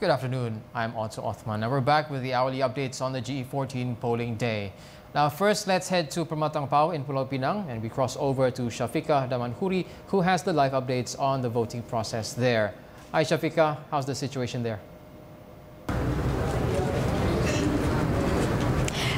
Good afternoon, I'm Otto Othman and we're back with the hourly updates on the GE14 polling day. Now first, let's head to Permatang Pau in Pulau Pinang and we cross over to Shafiqah Damanhuri, who has the live updates on the voting process there. Hi Shafiqah, how's the situation there?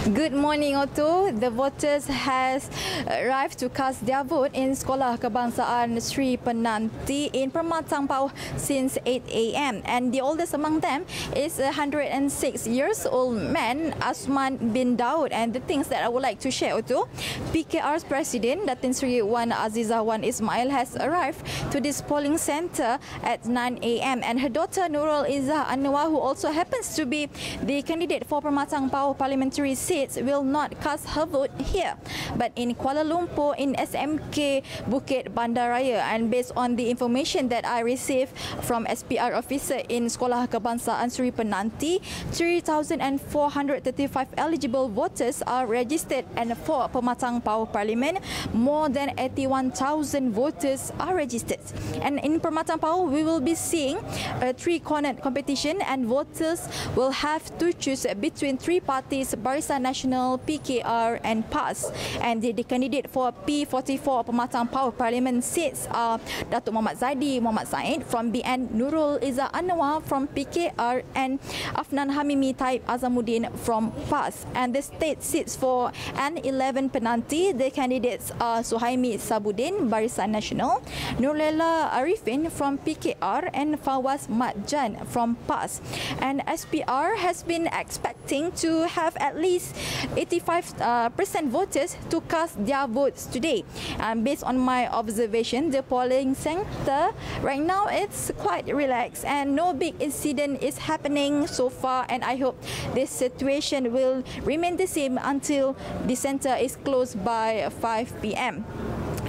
Good morning, Otto. The voters has arrived to cast their vote in Sekolah Kebangsaan Sri Penanti in Permatang Pau since 8 a.m. And the oldest among them is a 106 years old man, Asman bin Daud. And the things that I would like to share, Otto, PKR's President, Datin Sri Wan Azizah Wan Ismail, has arrived to this polling centre at 9 a.m. And her daughter Nurul Izzah Anwar, who also happens to be the candidate for Permatang Pau parliamentary seat, will not cast her vote here, but in Kuala Lumpur in SMK Bukit Bandaraya. And based on the information that I received from SPR officer in Sekolah Kebangsaan Sri Penanti, 3,435 eligible voters are registered, and for Permatang Pau Parliament, more than 81,000 voters are registered. And in Permatang Pau, we will be seeing a three-cornered competition, and voters will have to choose between three parties: Barisan Nasional, PKR and PAS. And the candidate for P44 Permatang Pau Parliament seats are Datuk Muhammad Zaidi Muhammad Said from BN, Nurul Izzah Anwar from PKR, and Afnan Hamimi Taib Azamuddin from PAS. And the state seats for N11 Penanti, the candidates are Suhaimi Sabudin, Barisan Nasional, Nurlela Arifin from PKR, and Fawaz Matjan from PAS. And SPR has been expecting to have at least 85% voters to cast their votes today. And based on my observation, the polling center right now it's quite relaxed and no big incident is happening so far. And I hope this situation will remain the same until the center is closed by 5 p.m.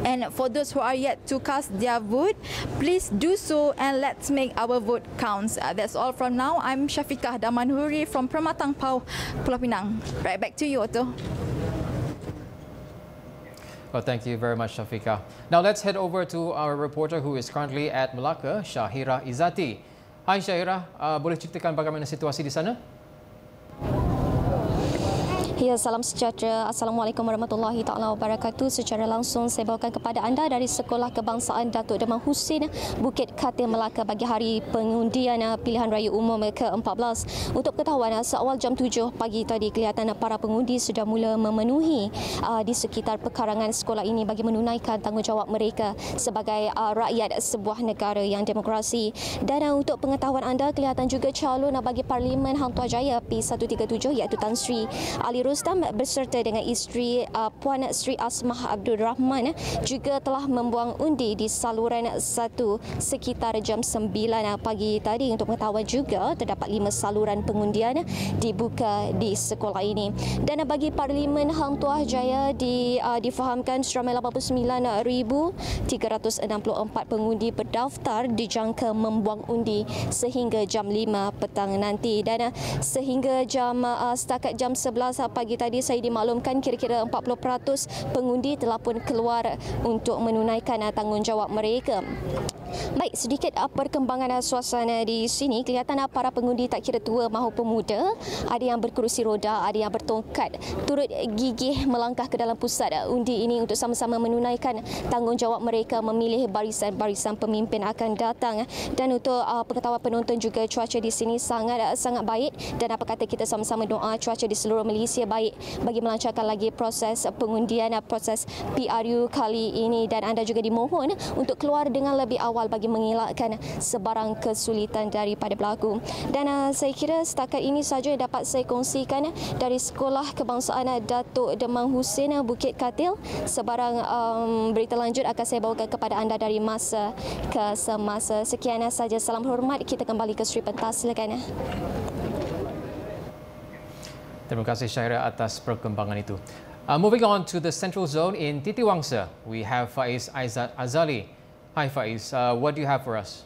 And for those who are yet to cast their vote, please do so and let's make our vote count. That's all from now. I'm Shafiqah Damanhuri from Permatang Pau, Pulau Pinang. Right back to you, Otto. Well, thank you very much, Shafiqah. Now let's head over to our reporter who is currently at Melaka, Syahira Izzati. Hi Syahira, boleh ceritakan bagaimana situasi di sana? Ya, salam sejahtera. Assalamualaikum warahmatullahi taala wabarakatuh. Secara langsung saya bawakan kepada anda dari Sekolah Kebangsaan Datuk Demang Husin, Bukit Katil, Melaka bagi hari pengundian pilihan raya umum ke-14. Untuk pengetahuan, seawal jam 7 pagi tadi kelihatan para pengundi sudah mula memenuhi di sekitar pekarangan sekolah ini bagi menunaikan tanggungjawab mereka sebagai rakyat sebuah negara yang demokrasi. Dan untuk pengetahuan anda, kelihatan juga calon bagi Parlimen Hang Tuah P137 iaitu Tan Sri Ali Rustam berserta dengan isteri Puan Sri Asmah Abdul Rahman juga telah membuang undi di saluran 1 sekitar jam 9 pagi tadi. Untuk pengetahuan juga, terdapat 5 saluran pengundian dibuka di sekolah ini. Dan bagi Parlimen Hang Tuah Jaya difahamkan seramai 89,364 pengundi berdaftar dijangka membuang undi sehingga jam 5 petang nanti. Dan sehingga setakat jam 11 pagi tadi saya dimaklumkan kira-kira 40% pengundi telah pun keluar untuk menunaikan tanggungjawab mereka. Baik, sedikit perkembangan suasana di sini. Kelihatan para pengundi tak kira tua maupun muda, ada yang berkerusi roda, ada yang bertongkat, turut gigih melangkah ke dalam pusat undi ini untuk sama-sama menunaikan tanggungjawab mereka memilih barisan-barisan pemimpin akan datang. Dan untuk pengetahuan penonton juga, cuaca di sini sangat baik, dan apa kata kita sama-sama doa cuaca di seluruh Malaysia baik bagi melancarkan lagi proses pengundian, proses PRU kali ini. Dan anda juga dimohon untuk keluar dengan lebih awal bagi mengelakkan sebarang kesulitan daripada berlaku. Dan saya kira setakat ini saja dapat saya kongsikan dari Sekolah Kebangsaan Datuk Demang Husin, Bukit Katil. Sebarang berita lanjut akan saya bawakan kepada anda dari masa ke semasa. Sekian saja, salam hormat. Kita kembali ke Sri Pentas, silakan. Terima kasih Syahira atas perkembangan itu. Moving on to the central zone in Titiwangsa, we have Faiz Azali. Hi Faiz, what do you have for us?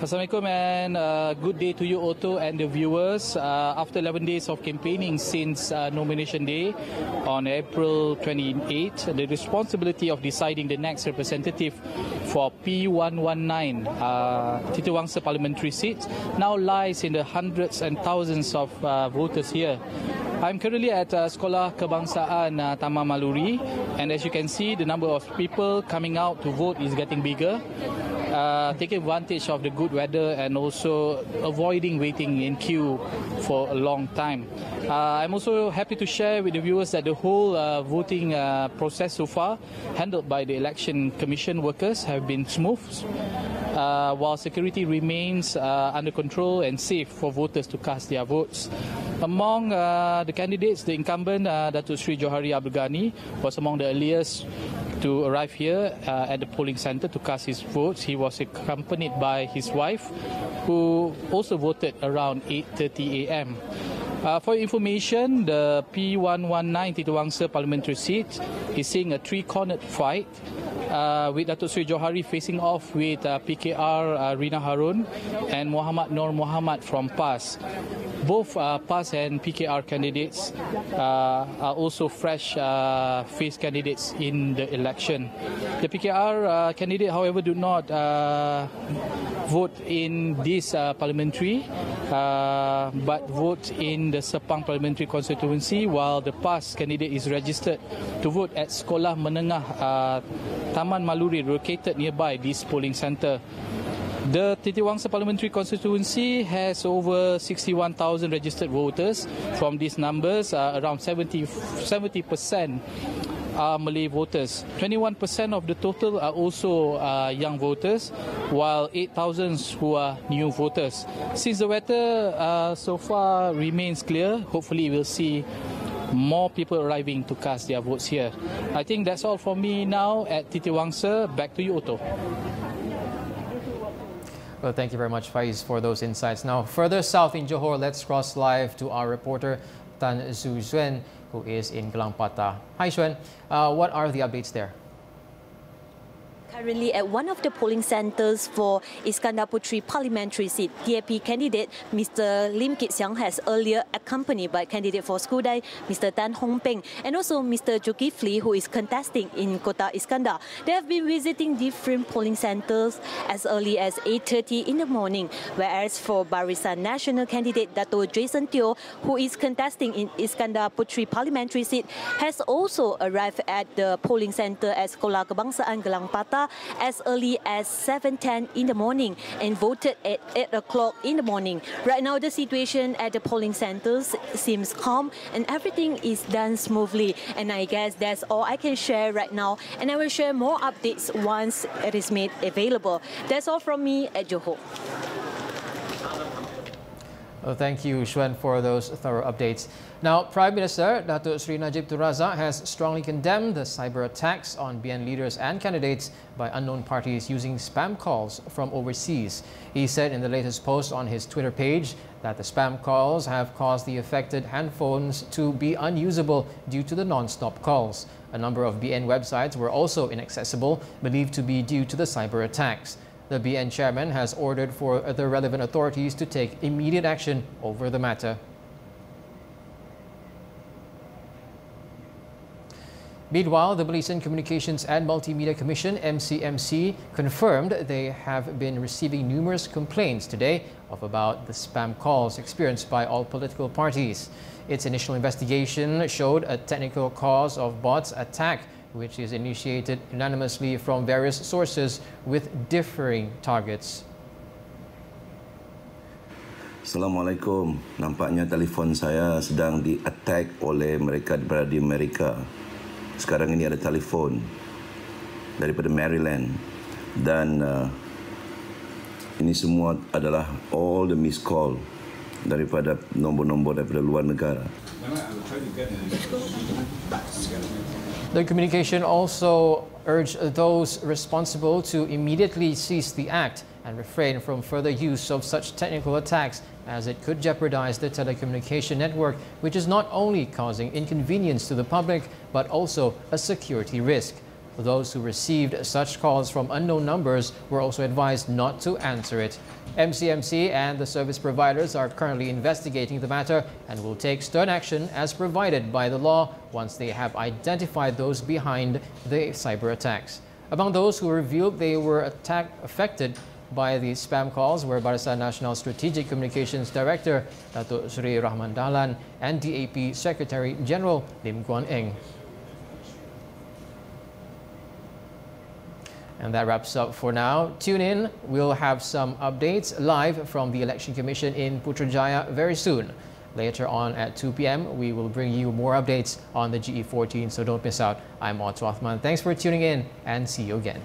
Assalamualaikum and good day to you, Otto, and the viewers. After 11 days of campaigning since nomination day on April 28, the responsibility of deciding the next representative for P119 Titiwangsa parliamentary seat now lies in the hundreds and thousands of voters here. I'm currently at Sekolah Kebangsaan Taman Maluri, and as you can see, the number of people coming out to vote is getting bigger. Taking advantage of the good weather and also avoiding waiting in queue for a long time. I'm also happy to share with the viewers that the whole voting process so far, handled by the Election Commission workers, have been smooth, while security remains under control and safe for voters to cast their votes. Among the candidates, the incumbent, Datuk Sri Johari Abdul Ghani, was among the earliest to arrive here at the polling centre to cast his votes. He was accompanied by his wife, who also voted around 8:30 a.m. For information, the P119 Titiwangsa parliamentary seat is seeing a three-cornered fight, with Datuk Sri Johari facing off with PKR Rina Harun and Muhammad Nur Muhammad from PAS. Both PAS and PKR candidates are also fresh-faced candidates in the election. The PKR candidate, however, do not vote in this parliamentary, but vote in the Sepang parliamentary constituency, while the PAS candidate is registered to vote at Sekolah Menengah Taman Maluri, located nearby this polling centre. The Titiwangsa parliamentary constituency has over 61,000 registered voters. From these numbers, around 70% are Malay voters. 21% of the total are also young voters, while 8,000 who are new voters. Since the weather so far remains clear, hopefully we'll see more people arriving to cast their votes here. I think that's all from me now at Titiwangsa. Back to you, Otto. Well, thank you very much, Faiz, for those insights. Now, further south in Johor, let's cross live to our reporter, Tan Zu Xuan, who is in Gelang Patah. Hi, Xuan. What are the updates there? Currently at one of the polling centres for Iskandar Puteri parliamentary seat, DAP candidate Mr. Lim Kit Siang has earlier accompanied by candidate for Skudai, Mr. Tan Hong Peng, and also Mr. Zulkifli, who is contesting in Kota Iskandar. They have been visiting different polling centres as early as 8:30 in the morning, whereas for Barisan Nasional candidate Dato' Jason Teo, who is contesting in Iskandar Puteri parliamentary seat, has also arrived at the polling centre at Sekolah Kebangsaan Gelang Patah as early as 7:10 in the morning and voted at 8 o'clock in the morning. Right now, the situation at the polling centres seems calm and everything is done smoothly. And I guess that's all I can share right now. And I will share more updates once it is made available. That's all from me at Johor. Well, thank you, Xuan, for those thorough updates. Now, Prime Minister Datuk Sri Najib Tun Razak has strongly condemned the cyber attacks on BN leaders and candidates by unknown parties using spam calls from overseas. He said in the latest post on his Twitter page that the spam calls have caused the affected handphones to be unusable due to the non-stop calls. A number of BN websites were also inaccessible, believed to be due to the cyber attacks. The BN chairman has ordered for the relevant authorities to take immediate action over the matter. Meanwhile, the Malaysian Communications and Multimedia Commission, MCMC, confirmed they have been receiving numerous complaints today of about the spam calls experienced by all political parties. Its initial investigation showed a technical cause of bots attack, which is initiated anonymously from various sources with differing targets. Assalamualaikum. Nampaknya telefon saya sedang di-attack oleh mereka berada di Amerika. Sekarang ini ada telefon daripada Maryland dan ini semua adalah all the missed call daripada nombor-nombor daripada luar negara. The communication also urged those responsible to immediately cease the act and refrain from further use of such technical attacks, as it could jeopardize the telecommunication network, which is not only causing inconvenience to the public, but also a security risk. Those who received such calls from unknown numbers were also advised not to answer it. MCMC and the service providers are currently investigating the matter and will take stern action as provided by the law once they have identified those behind the cyber attacks. Among those who revealed they were affected by the spam calls were Barisan Nasional Strategic Communications Director Datuk Sri Rahman Dahlan and DAP Secretary General Lim Guan Eng. And that wraps up for now. Tune in. We'll have some updates live from the Election Commission in Putrajaya very soon. Later on at 2 p.m, we will bring you more updates on the GE14, so don't miss out. I'm Otto Othman. Thanks for tuning in and see you again.